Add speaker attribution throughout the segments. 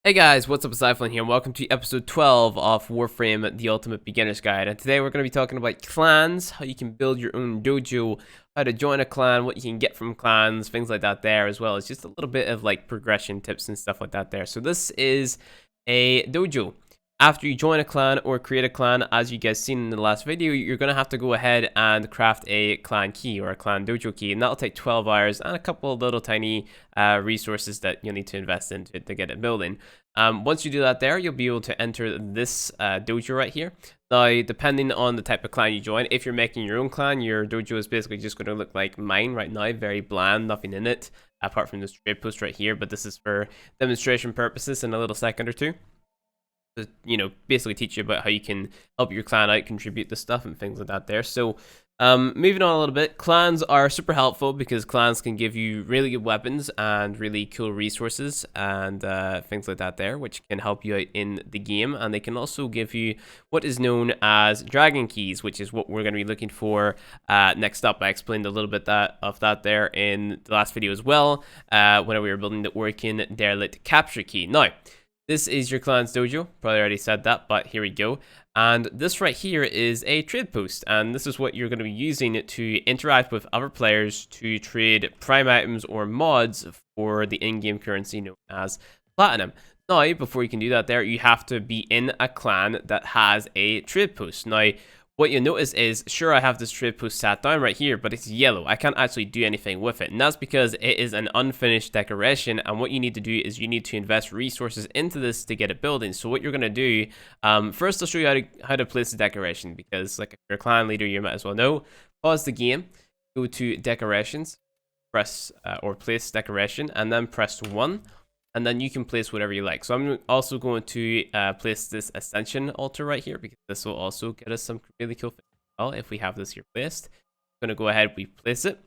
Speaker 1: Hey guys, what's up? It's iPhone here, and welcome to episode 12 of Warframe, the Ultimate Beginner's Guide. And today we're going to be talking about clans, how you can build your own dojo, how to join a clan, what you can get from clans, things like that there, as well as just a little bit of like progression tips and stuff like that there. So this is a dojo. After you join a clan or create a clan, as you guys seen in the last video, you're going to have to go ahead and craft a clan key or a clan dojo key, and that'll take 12 hours and a couple of little tiny resources that you'll need to invest into to get it building. Once you do that there, you'll be able to enter this dojo right here. Now, depending on the type of clan you join, if you're making your own clan, your dojo is basically just going to look like mine right now, very bland, nothing in it, apart from this trade post right here, but this is for demonstration purposes in a little second or two. To, basically teach you about how you can help your clan out, contribute to stuff and things like that there. So moving on a little bit, clans are super helpful because clans can give you really good weapons and really cool resources and things like that there, which can help you out in the game. And they can also give you what is known as dragon keys, which is what we're going to be looking for next up. I explained a little bit of that there in the last video as well, when we were building the working derelict capture key. Now, this is your clan's dojo. Probably already said that, but here we go. And this right here is a trade post, and this is what you're going to be using to interact with other players to trade prime items or mods for the in-game currency known as platinum. Now, before you can do that there, you have to be in a clan that has a trade post. Now, what you'll notice is, sure, I have this trade post sat down right here, but it's yellow. I can't actually do anything with it. And that's because it is an unfinished decoration. And what you need to do is you need to invest resources into this to get it building. So what you're going to do, first I'll show you how to place the decoration. Because like if you're a clan leader, you might as well know. Pause the game, go to decorations, press or place decoration, and then press 1. And then you can place whatever you like. So I'm also going to place this Ascension Altar right here, because this will also get us some really cool things as well if we have this here placed. I'm going to go ahead, we place it,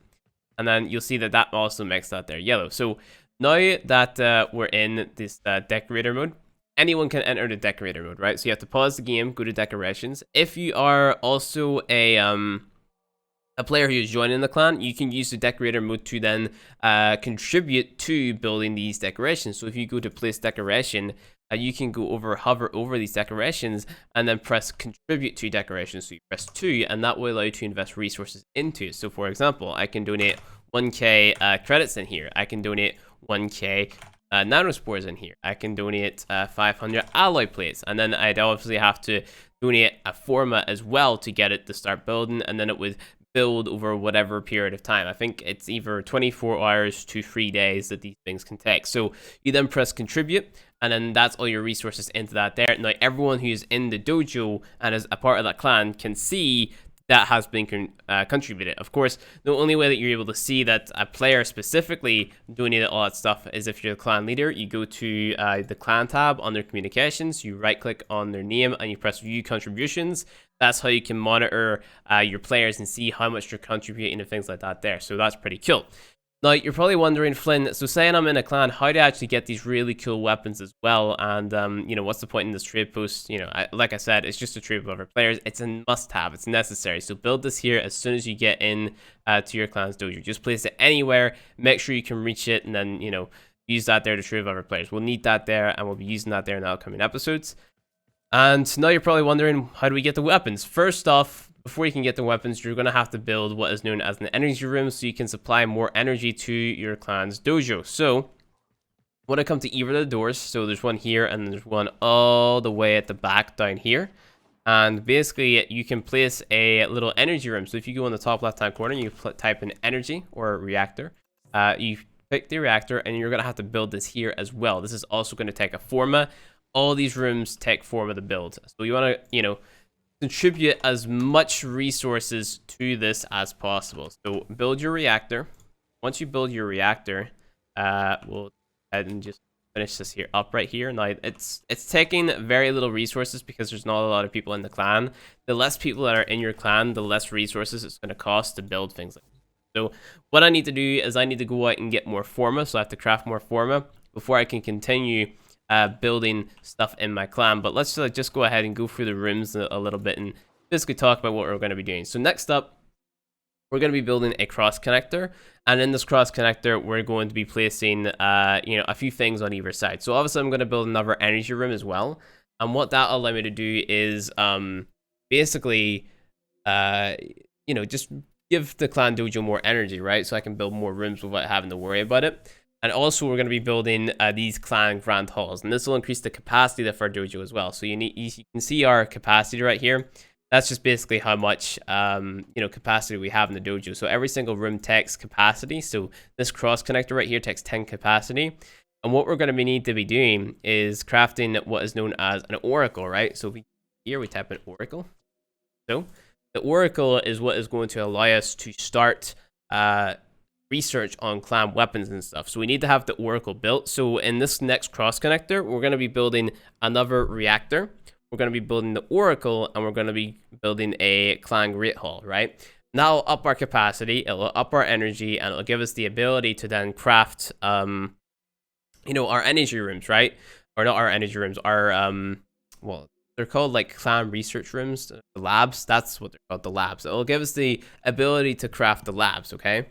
Speaker 1: and then you'll see that that also makes that there yellow. So now that we're in this decorator mode, anyone can enter the decorator mode, right? So you have to pause the game, go to decorations. If you are also a player who is joining the clan, you can use the decorator mode to then contribute to building these decorations. So if you go to place decoration, you can go hover over these decorations and then press contribute to decorations. So you press 2, and that will allow you to invest resources into it. So for example, I can donate 1k credits in here. I can donate 1k nanospores in here. I can donate 500 alloy plates, and then I'd obviously have to donate a forma as well to get it to start building, and then it would build over whatever period of time. I think it's either 24 hours to 3 days that these things can take. So you then press contribute, and then that's all your resources into that there. Now everyone who's in the dojo and is a part of that clan can see that has been contributed. Of course, the only way that you're able to see that a player specifically donated all that stuff is if you're the clan leader. You go to the clan tab under communications, you right click on their name, and you press view contributions. That's how you can monitor your players and see how much they're contributing and things like that there. So that's pretty cool. Now, you're probably wondering, Flynn, so saying I'm in a clan, how do I actually get these really cool weapons as well? And, what's the point in this trade post? Like I said, it's just a trade with other players. It's a must-have. It's necessary. So build this here as soon as you get in to your clan's dojo. Just place it anywhere. Make sure you can reach it, and then, use that there to trade with other players. We'll need that there, and we'll be using that there in the upcoming episodes. And now you're probably wondering, how do we get the weapons? First off, before you can get the weapons, you're going to have to build what is known as an energy room so you can supply more energy to your clan's dojo. So when I come to either of the doors, so there's one here and there's one all the way at the back down here. And basically you can place a little energy room. So if you go in the top left hand corner, you type in energy or reactor. You pick the reactor, and you're going to have to build this here as well. This is also going to take a forma. All these rooms take forma to build. So you want to, contribute as much resources to this as possible. So build your reactor. Once you build your reactor, we'll go ahead and just finish this here up right here. Now it's taking very little resources because there's not a lot of people in the clan. The less people that are in your clan, the less resources it's going to cost to build things like this. So what I need to do is I need to go out and get more forma. So I have to craft more forma before I can continue building stuff in my clan. But let's just go ahead and go through the rooms a little bit and basically talk about what we're going to be doing. So next up, we're going to be building a cross connector, and in this cross connector we're going to be placing a few things on either side. So obviously I'm going to build another energy room as well, and what that will allow me to do is basically just give the clan dojo more energy, right? So I can build more rooms without having to worry about it. And also we're going to be building these clan grand halls, and this will increase the capacity of our dojo as well. So you can see our capacity right here. That's just basically how much capacity we have in the dojo. So every single room takes capacity. So this cross connector right here takes 10 capacity. And what we're going to need to be doing is crafting what is known as an oracle, right? So here we type in oracle. So the oracle is what is going to allow us to start research on clan weapons and stuff. So we need to have the oracle built. So in this next cross connector, we're going to be building another reactor. We're going to be building the oracle, and we're going to be building a clan great hall, right? Now it'll up our capacity, it'll up our energy, and it'll give us the ability to then craft our energy rooms, right? Or not our energy rooms, our they're called like clan research rooms, the labs. That's what they're called, the labs. It'll give us the ability to craft the labs, okay?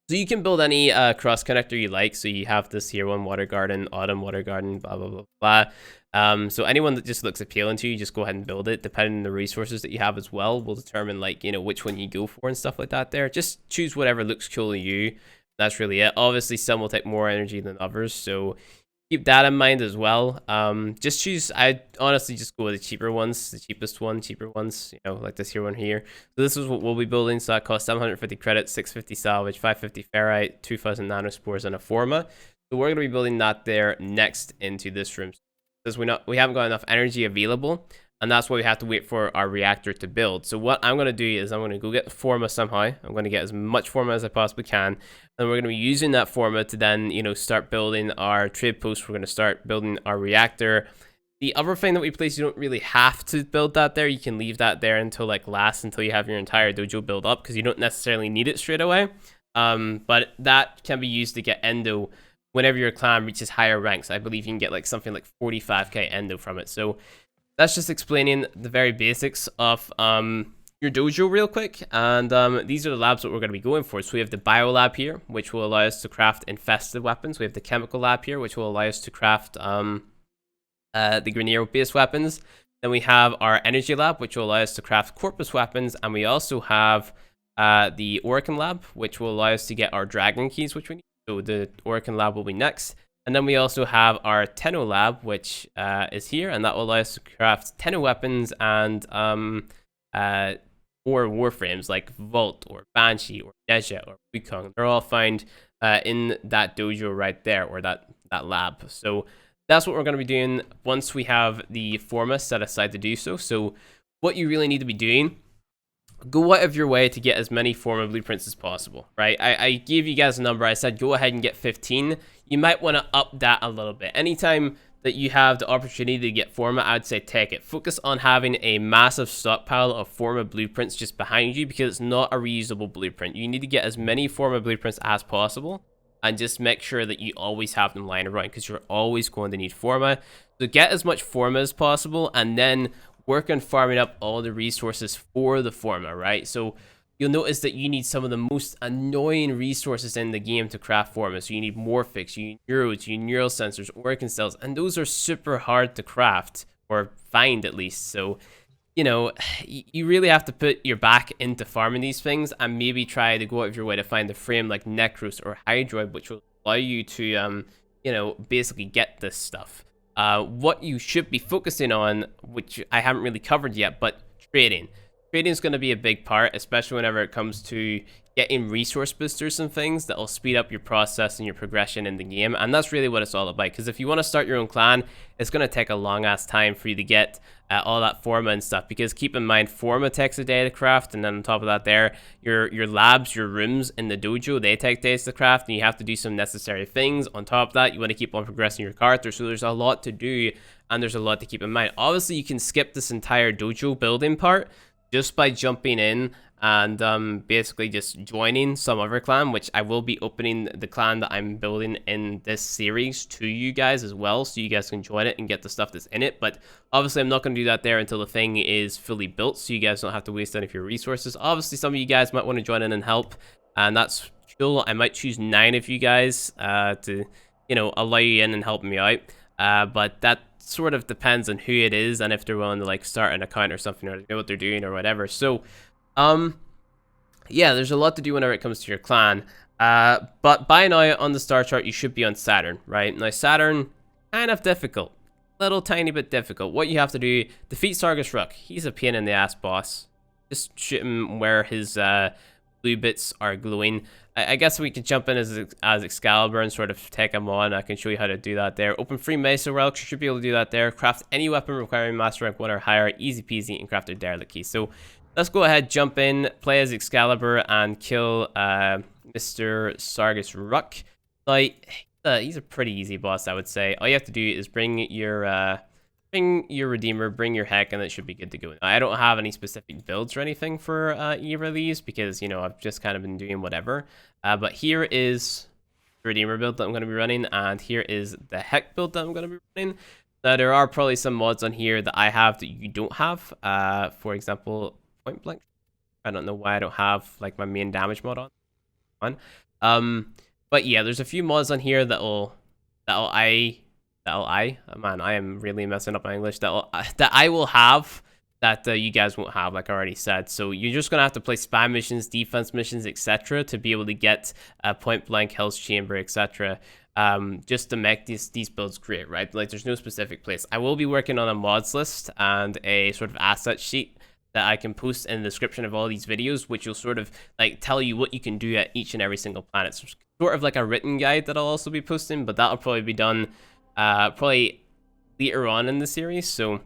Speaker 1: So you can build any cross connector you like. So you have this here one, water garden, autumn water garden, blah blah blah blah. So anyone that just looks appealing to you, just go ahead and build it. Depending on the resources that you have as well, will determine which one you go for and stuff like that. There, just choose whatever looks cool to you. That's really it. Obviously, some will take more energy than others, so keep that in mind as well. Just choose. I honestly just go with the cheaper ones, the cheapest one, cheaper ones. Like this here one here. So this is what we'll be building. So that costs 750 credits, 650 salvage, 550 ferrite, 2000 nanospores, and a forma. So we're gonna be building that there next into this room, because we haven't got enough energy available, and that's why we have to wait for our reactor to build. So what I'm gonna do is I'm gonna go get the forma somehow. I'm gonna get as much forma as I possibly can, and we're gonna be using that forma to then start building our trade post. We're gonna start building our reactor. The other thing that we place, you don't really have to build that there. You can leave that there until until you have your entire dojo built up, because you don't necessarily need it straight away. But that can be used to get endo whenever your clan reaches higher ranks. I believe you can get something like 45k endo from it. So that's just explaining the very basics of your dojo real quick. And these are the labs that we're going to be going for. So we have the bio lab here, which will allow us to craft infested weapons. We have the chemical lab here, which will allow us to craft the Grenero based weapons. Then we have our energy lab, which will allow us to craft corpus weapons. And we also have the Oricon lab, which will allow us to get our dragon keys, which we need. So the Oricon lab will be next. And then we also have our Tenno lab, which is here, and that will allow us to craft Tenno weapons and or warframes like Vault or Banshee or Deja or Wukong. They're all found in that dojo right there, or that lab. So that's what we're going to be doing once we have the forma set aside to do so. So what you really need to be doing, go out of your way to get as many forma blueprints as possible, right? I gave you guys a number. I said go ahead and get 15. You might want to up that a little bit. Anytime that you have the opportunity to get forma, I'd say take it. Focus on having a massive stockpile of forma blueprints just behind you, because it's not a reusable blueprint. You need to get as many forma blueprints as possible, and just make sure that you always have them lying around, because you're always going to need forma. So get as much forma as possible, and then work on farming up all the resources for the forma, right? So you'll notice that you need some of the most annoying resources in the game to craft forma. So you need Morphix, you need Neurodes, you need Neural Sensors, Oricon Cells, and those are super hard to craft, or find at least. So, you really have to put your back into farming these things, and maybe try to go out of your way to find a frame like Necros or Hydroid, which will allow you to, basically get this stuff. What you should be focusing on, which I haven't really covered yet, but trading. Trading is going to be a big part, especially whenever it comes to getting resource boosters and things that will speed up your process and your progression in the game. And that's really what it's all about, because if you want to start your own clan, it's going to take a long ass time for you to get all that forma and stuff, because keep in mind, forma takes a day to craft, and then on top of that there, your labs, your rooms in the dojo, they take days to craft, and you have to do some necessary things. On top of that, you want to keep on progressing your character, so there's a lot to do, and there's a lot to keep in mind. Obviously, you can skip this entire dojo building part just by jumping in and basically just joining some other clan, which I will be opening the clan that I'm building in this series to you guys as well, so you guys can join it and get the stuff that's in it. But obviously I'm not going to do that there until the thing is fully built, so you guys don't have to waste any of your resources. Obviously some of you guys might want to join in and help, and that's cool. I might choose 9 of you guys to, you know, allow you in and help me out. But that sort of depends on who it is and if they're willing to like start an account or something, or know what they're doing or whatever. So yeah, there's a lot to do whenever it comes to your clan. But by now on the star chart you should be on Saturn, right? Now Saturn, kind of difficult, little tiny bit difficult. What you have to do: defeat Sargus Ruk. He's a pain in the ass boss. Just shoot him where his blue bits are glowing. I guess we could jump in as Excalibur and sort of take him on. I can show you how to do that there. Open free Mesa relics, you should be able to do that there. Craft any weapon requiring master rank 1 or higher, easy peasy, and craft a derelict key. So let's go ahead, jump in, play as Excalibur, and kill Mr. Sargus Ruk. Like, he's a pretty easy boss, I would say. All you have to do is bring your Redeemer, bring your Heck, and it should be good to go. I don't have any specific builds or anything for either of these because, you know, I've just kind of been doing whatever. But here is the Redeemer build that I'm going to be running, and here is the Heck build that I'm going to be running. Now, there are probably some mods on here that I have that you don't have. For example, Point Blank. I don't know why I don't have like my main damage mod on. But yeah, there's a few mods on here man, I am really messing up my English. That I will have that you guys won't have, like I already said. So you're just gonna have to play spam missions, defense missions, etc., to be able to get Point Blank, Hell's Chamber, etc. Just to make these builds great, right? Like there's no specific place. I will be working on a mods list and a sort of asset sheet that I can post in the description of all these videos, which will sort of like tell you what you can do at each and every single planet. So sort of like a written guide that I'll also be posting, but that'll probably be done probably later on in the series. So,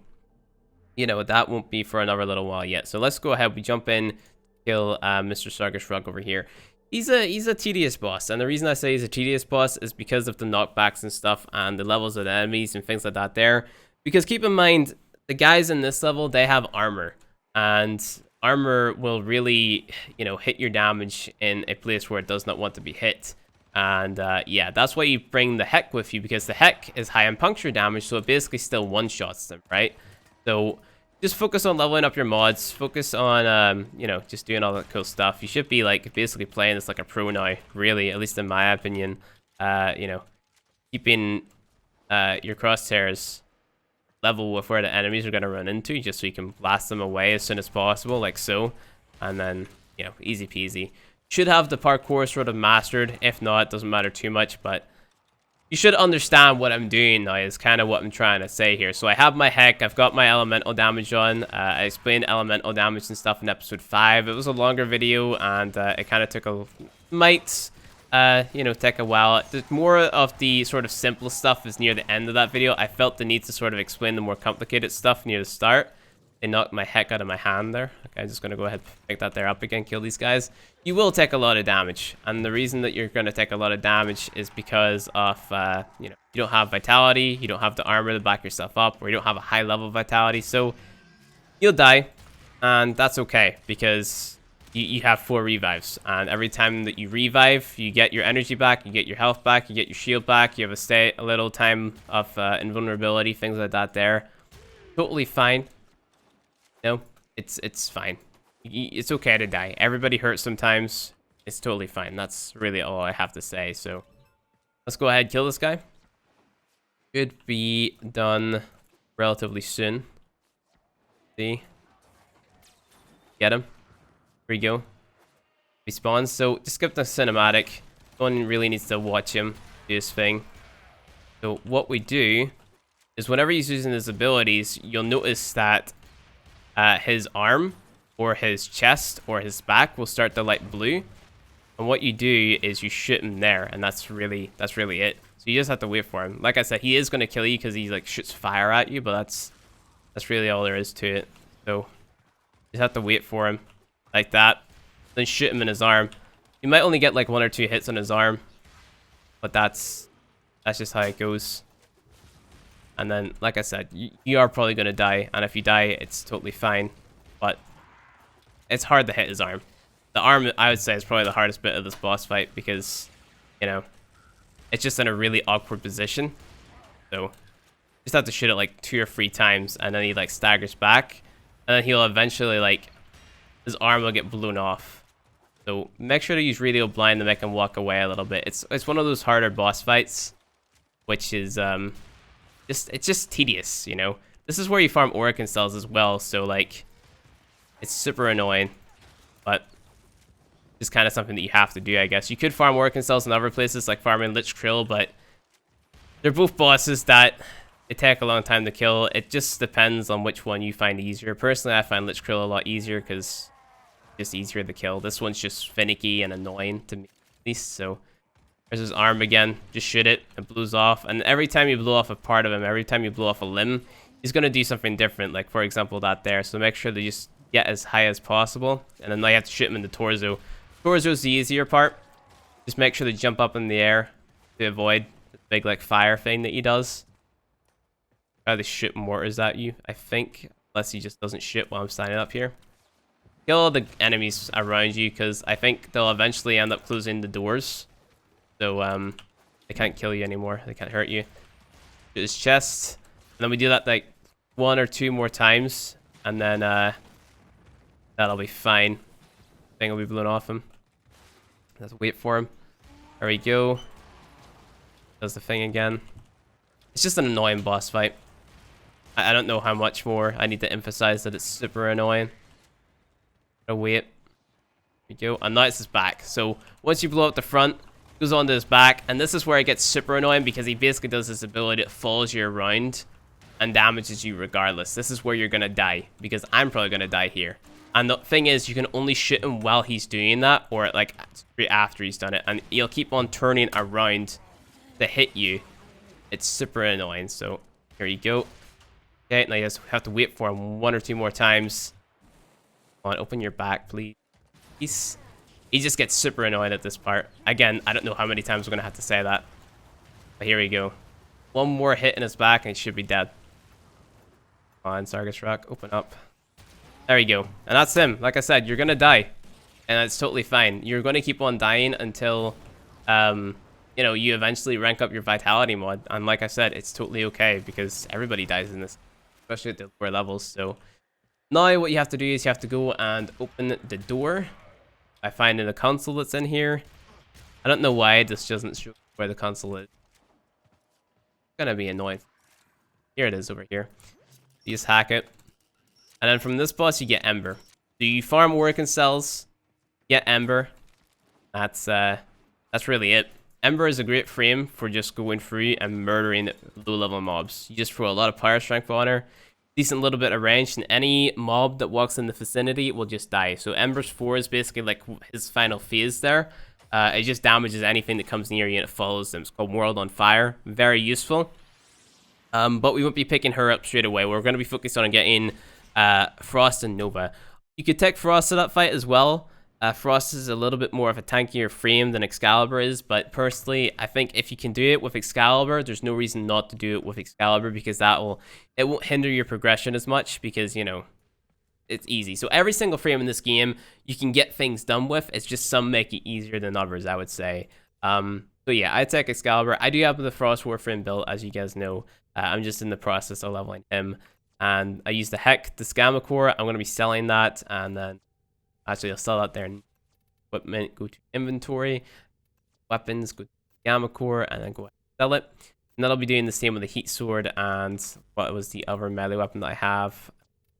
Speaker 1: you know, that won't be for another little while yet. So let's go ahead. We jump in, kill Mr. Sargus Ruk over here. He's a tedious boss, and the reason I say he's a tedious boss is because of the knockbacks and stuff and the levels of the enemies and things like that there. Because keep in mind, the guys in this level, they have armor. And armor will really, you know, hit your damage in a place where it does not want to be hit. And yeah, that's why you bring the Heck with you, because the Heck is high on puncture damage, so it basically still one-shots them, right? So just focus on leveling up your mods, focus on, you know, just doing all that cool stuff. You should be, like, basically playing this like a pro now, really, at least in my opinion. You know, keeping your crosshairs level with where the enemies are going to run into, just so you can blast them away as soon as possible, like so. And then, you know, easy peasy. Should have the parkour sort of mastered. If not, it doesn't matter too much, but you should understand what I'm doing now is kind of what I'm trying to say here. So I have my Heck, I've got my elemental damage on. I explained elemental damage and stuff in episode 5. It was a longer video, and it kind of took you know, take a while. There's more of the sort of simple stuff is near the end of that video. I felt the need to sort of explain the more complicated stuff near the start. They knocked my Heck out of my hand there. Okay, I'm just going to go ahead and pick that there up again, kill these guys. You will take a lot of damage, and the reason that you're going to take a lot of damage is because of, you know, you don't have vitality, you don't have the armor to back yourself up, or you don't have a high level of vitality, so you'll die, and that's okay, because you have 4 revives, and every time that you revive, you get your energy back, you get your health back, you get your shield back, you have a little time of invulnerability, things like that there. Totally fine. No, it's fine. It's okay to die. Everybody hurts sometimes. It's totally fine. That's really all I have to say. So let's go ahead and kill this guy. Should be done relatively soon. See? Get him. Here we go. Respawns. So just skip the cinematic. No one really needs to watch him do his thing. So what we do is whenever he's using his abilities, you'll notice that his arm or his chest or his back will start to light blue. And what you do is you shoot him there, and that's really it. So you just have to wait for him. Like I said, he is going to kill you because he like shoots fire at you, but that's really all there is to it. So you just have to wait for him like that, then shoot him in his arm. You might only get like 1 or 2 hits on his arm, but that's just how it goes. And then, like I said, you are probably going to die, and if you die, it's totally fine. But it's hard to hit his arm. The arm, I would say, is probably the hardest bit of this boss fight because, you know, it's just in a really awkward position. So, just have to shoot it like 2 or 3 times, and then he like staggers back, and then he'll eventually like, his arm will get blown off. So make sure to use radio blind to make him walk away a little bit. It's one of those harder boss fights, which is it's just tedious, you know. This is where you farm Oracle cells as well, so like, it's super annoying, but just kind of something that you have to do, I guess. You could farm Oracle cells in other places, like farming Lich Krill, but they're both bosses that they take a long time to kill. It just depends on which one you find easier. Personally, I find Lich Krill a lot easier because it's just easier to kill. This one's just finicky and annoying to me, at least. So there's his arm again. Just shoot it. It blows off. And every time you blow off a part of him, every time you blow off a limb, he's going to do something different. Like, for example, that there. So make sure to just get as high as possible. And then you have to shoot him in the torso. Torso's the easier part. Just make sure to jump up in the air to avoid the big, like, fire thing that he does. Try to shoot mortars at you, I think. Unless he just doesn't shoot while I'm standing up here. Kill all the enemies around you, because I think they'll eventually end up closing the doors. So, they can't kill you anymore. They can't hurt you. Shoot his chest. And then we do that, like, 1 or 2 more times. And then, that'll be fine. Thing will be blown off him. Let's wait for him. There we go. Does the thing again. It's just an annoying boss fight. I don't know how much more I need to emphasize that it's super annoying. Gotta wait. There we go. And now it's his back. So once you blow up the front, it goes onto his back. And this is where it gets super annoying because he basically does this ability that follows you around and damages you regardless. This is where you're gonna die because I'm probably gonna die here. And the thing is, you can only shoot him while he's doing that, or like straight after he's done it, and he'll keep on turning around to hit you. It's super annoying. So here you go. Okay, now you just have to wait for him 1 or 2 more times. Come on, open your back, please. He just gets super annoyed at this part. Again, I don't know how many times we're gonna have to say that. But here we go. 1 more hit in his back, and he should be dead. Come on, Sargus Ruk, open up. There we go. And that's him. Like I said, you're gonna die. And that's totally fine. You're gonna keep on dying until, you know, you eventually rank up your Vitality mod. And like I said, it's totally okay because everybody dies in this, especially at the lower levels. So now what you have to do is you have to go and open the door by finding the console that's in here. I don't know why this doesn't show where the console is. It's gonna be annoying. Here it is over here. You just hack it. And then from this boss, you get Ember. So you farm Oracle cells, get Ember. That's really it. Ember is a great frame for just going through and murdering low-level mobs. You just throw a lot of power strength on her, decent little bit of range, and any mob that walks in the vicinity will just die. So Ember's 4 is basically like his final phase there. It just damages anything that comes near you and it follows them. It's called World on Fire. Very useful. But we won't be picking her up straight away. We're going to be focused on getting Frost and Nova. You could take Frost to that fight as well. Frost is a little bit more of a tankier frame than Excalibur is, but personally, I think if you can do it with Excalibur, there's no reason not to do it with Excalibur because it won't hinder your progression as much because, you know, it's easy. So every single frame in this game, you can get things done with. It's just some make it easier than others, I would say. So yeah, I take Excalibur. I do have the Frost Warframe build, as you guys know. I'm just in the process of leveling him. And I use the Heck, the Scammer Core. I'm going to be selling that. And then, actually, I'll sell that there. Equipment, go to inventory. Weapons, go to Scammer Core. And then go ahead and sell it. And then I'll be doing the same with the Heat Sword. And what was the other melee weapon that I have?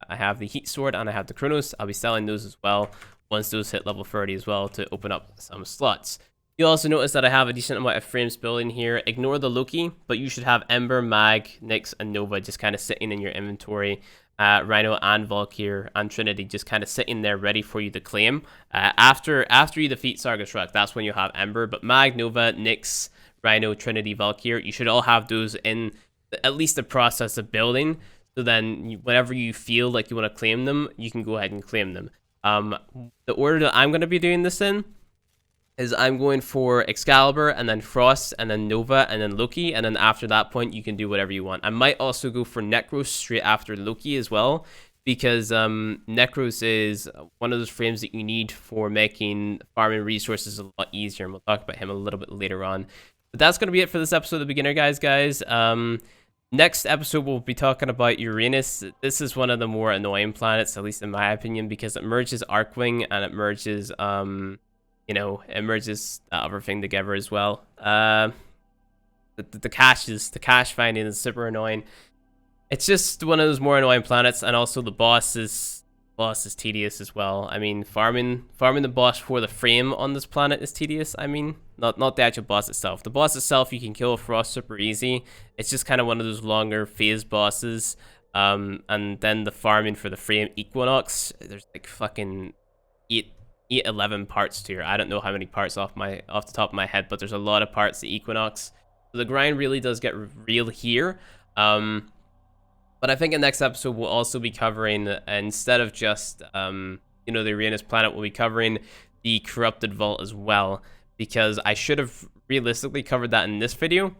Speaker 1: I have the Heat Sword and I have the Chronos. I'll be selling those as well. Once those hit level 30 as well to open up some slots. You'll also notice that I have a decent amount of frames building here. Ignore the Loki, but you should have Ember, Mag, Nyx, and Nova just kind of sitting in your inventory. Rhino and Valkyr and Trinity just kind of sitting there ready for you to claim. After you defeat Sargus Ruk, that's when you have Ember. But Mag, Nova, Nyx, Rhino, Trinity, Valkyr, you should all have those in at least the process of building. So then whenever you feel like you want to claim them, you can go ahead and claim them. The order that I'm going to be doing this in is I'm going for Excalibur, and then Frost, and then Nova, and then Loki, and then after that point, you can do whatever you want. I might also go for Necros straight after Loki as well, because Necros is one of those frames that you need for making farming resources a lot easier, and we'll talk about him a little bit later on. But that's going to be it for this episode of the Beginner Guys, guys. Next episode, we'll be talking about Uranus. This is one of the more annoying planets, at least in my opinion, because it merges Arcwing and it merges, it merges that other thing together as well. The cache finding is super annoying. It's just one of those more annoying planets, and also the boss is tedious as well. I mean, farming the boss for the frame on this planet is tedious. I mean, not the actual boss itself. The boss itself you can kill with Frost super easy. It's just kind of one of those longer phase bosses. And then the farming for the frame Equinox, there's like fucking 11 parts to it. I don't know how many parts off the top of my head, but there's a lot of parts to Equinox. So the grind really does get real here. But I think in the next episode we'll also be covering, instead of just the Uranus planet, we'll be covering the Corrupted Vault as well, because I should have realistically covered that in this video,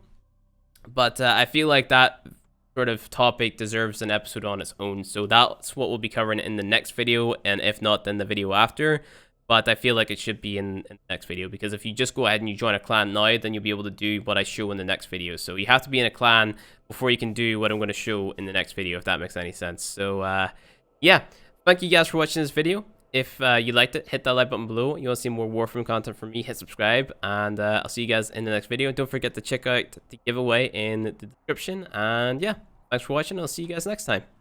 Speaker 1: but I feel like that sort of topic deserves an episode on its own, so that's what we'll be covering in the next video, and if not, then the video after. But I feel like it should be in the next video, because if you just go ahead and you join a clan now, then you'll be able to do what I show in the next video. So you have to be in a clan before you can do what I'm going to show in the next video, if that makes any sense. So yeah, thank you guys for watching this video. If you liked it, hit that like button below. You want to see more Warframe content from me, hit subscribe, and I'll see you guys in the next video. Don't forget to check out the giveaway in the description. And yeah, thanks for watching. I'll see you guys next time.